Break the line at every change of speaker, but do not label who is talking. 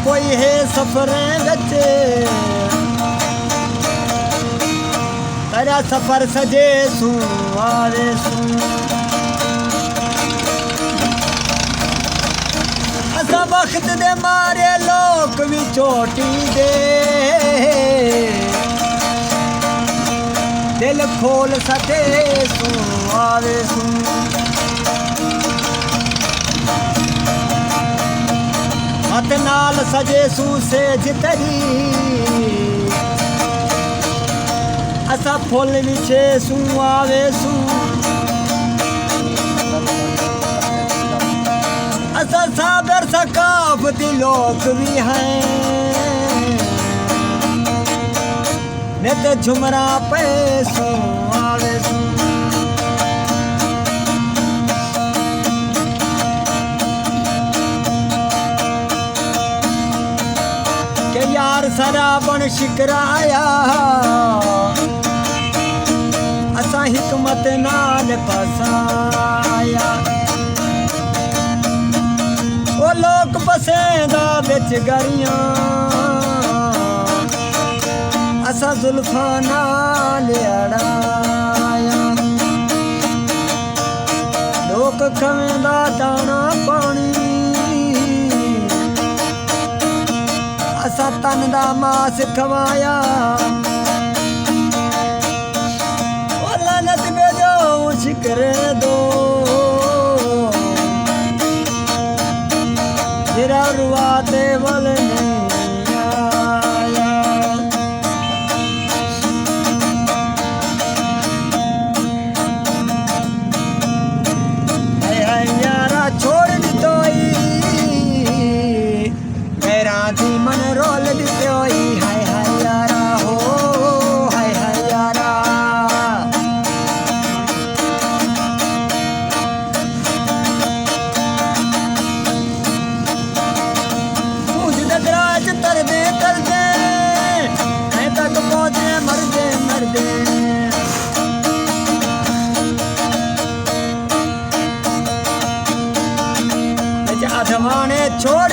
कोई है सफरे बच्चे तेरा सफर सजे सू आवे सू असा वक्त दे मारे लोक भी चोटी दे दिल खोल सके सू आवे सू हथ नाल सजे सू सेज तरी असा फुल विछे सू आवे सू असा साबर सकाफती लोक भी हैं नित झुमरा पे सू आवे सू यार सारा बन शिकराया असा हिकमत नाल फसाया ओ लोक पसेंदा बिच गरियां असा जुल्फा नाल अड़ाया लोक खवेंदा दाना पानी असा तन दा मास खवाया लानत भेजो शिकरे दो तेरा रुआते वल नहीं आया हाय हाय यारा छोड़ दितोई मेरा दी मन रोल दितोई हाय हाय यारा हो हाय हाय यारा मुझ दराज तर दे मैं तक पहुंचे मर दे अधवाने छोड़